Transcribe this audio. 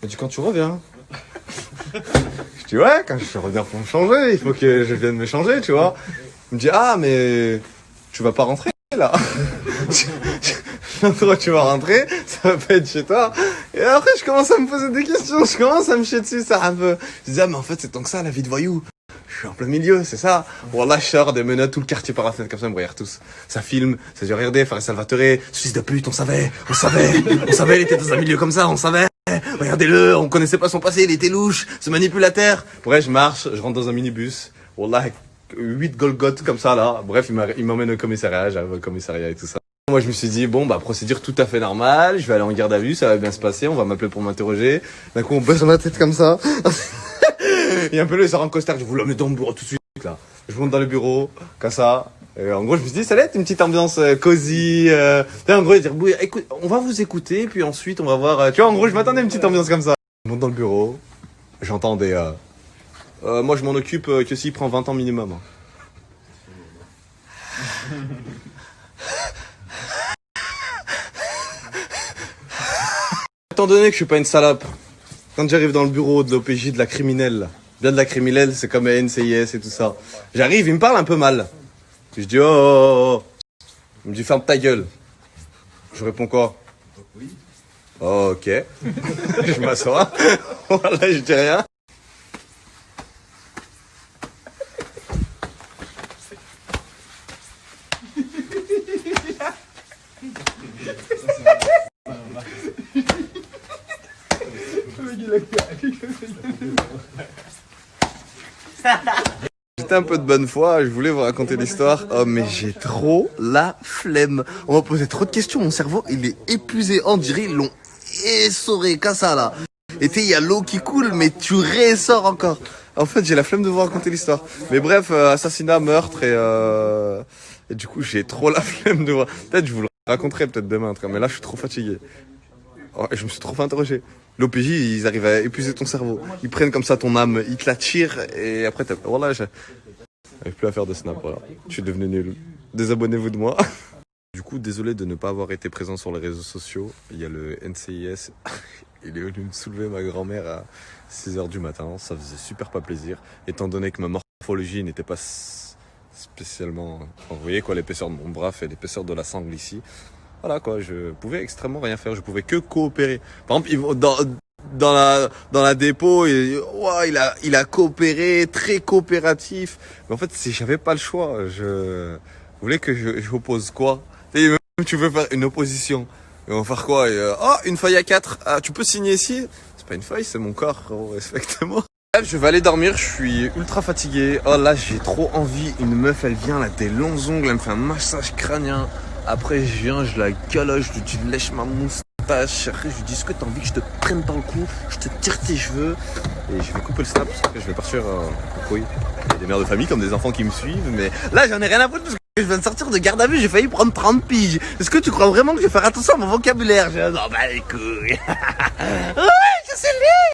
Elle dit quand tu reviens. Je dis ouais, quand je reviens pour me changer, il faut que je vienne me changer, tu vois. Il me dit ah mais tu vas pas rentrer là. L'endroit où tu vas rentrer, ça va pas être chez toi. Et après je commence à me poser des questions, je commence à me chier dessus, ça un peu. Je dis ah mais en fait c'est tant que ça la vie de voyou. Je suis en plein milieu, c'est ça. Wallah, je sors des menottes, tout le quartier par la fenêtre comme ça, ils me regardent tous. Ça filme, ça dit regardez, Fares Salvatore, ce fils de pute, on savait, il était dans un milieu comme ça, on savait. Regardez-le, on connaissait pas son passé, il était louche, ce manipulateur. Bref, je marche, je rentre dans un minibus. Wallah, 8 Golgoth comme ça là. Bref, il m'emmène au commissariat, j'arrive au commissariat et tout ça. Moi, je me suis dit, bon, bah, procédure tout à fait normale, je vais aller en garde à vue, ça va bien se passer, on va m'appeler pour m'interroger. D'un coup, on baisse ma tête comme ça. Et un peu là, il sort en costard, je vous le mets dans le bureau tout de suite, là. Je monte dans le bureau, comme ça. Et en gros, je me suis dit, ça allait être une petite ambiance cosy. En gros, dire, oui, écoute, on va vous écouter, puis ensuite, on va voir. Tu vois, en gros, je m'attendais à une petite ambiance comme ça. Je monte dans le bureau, j'entends des. Moi, je m'en occupe que s'il prend 20 ans minimum. Étant donné que je suis pas une salope, quand j'arrive dans le bureau de l'OPJ de la criminelle, là, bien de la criminelle, c'est comme NCIS et tout ça. J'arrive, il me parle un peu mal. Je dis oh. Il me dit ferme ta gueule. Je réponds quoi? Oui. Oh, ok. Je m'assois. Voilà, je dis rien. J'étais un peu de bonne foi, je voulais vous raconter l'histoire. Oh mais j'ai trop la flemme. On m'a posé trop de questions, mon cerveau il est épuisé. On dirait ils l'ont essoré, qu'à ça là. Et il y a l'eau qui coule mais tu ressors encore. En fait j'ai la flemme de vous raconter l'histoire. Mais bref, assassinat, meurtre et du coup j'ai trop la flemme de voir. Peut-être je vous le raconterai peut-être demain en tout cas, mais là je suis trop fatigué. Oh, et je me suis trop fait interroger. L'OPJ, ils arrivent à épuiser ton cerveau. Ils prennent comme ça ton âme, ils te la tirent et après t'as... Voilà, j'arrive plus à faire de snap, voilà. Je suis devenu nul. Désabonnez-vous de moi. Du coup, désolé de ne pas avoir été présent sur les réseaux sociaux. Il y a le NCIS. Il est venu me soulever ma grand-mère à 6h du matin. Ça faisait super pas plaisir. Étant donné que ma morphologie n'était pas spécialement... Vous voyez quoi, l'épaisseur de mon bras fait l'épaisseur de la sangle ici. Voilà quoi, je pouvais extrêmement rien faire, je pouvais que coopérer. Par exemple, dans la dépôt, il a coopéré, très coopératif. Mais en fait, j'avais pas le choix. Vous voulez que j'oppose quoi? Même tu veux faire une opposition. Ils vont faire quoi? Une feuille A4. Ah, tu peux signer ici? C'est pas une feuille, c'est mon corps, respecte-moi. Bref, je vais aller dormir, je suis ultra fatigué. Oh là, j'ai trop envie. Une meuf, elle vient, là, des longs ongles, elle me fait un massage crânien. Après, je viens, je la galoche, je lui dis lèche ma moustache. Après, je lui dis est-ce que t'as envie que je te prenne par le cou, je te tire tes cheveux. Et je vais couper le snap parce que je vais partir en couille. Il y a des mères de famille comme des enfants qui me suivent, mais là, j'en ai rien à foutre parce que je viens de sortir de garde à vue, j'ai failli prendre 30 piges. Est-ce que tu crois vraiment que je vais faire attention à mon vocabulaire? Non, bah les couilles. Ouais, je sais lire.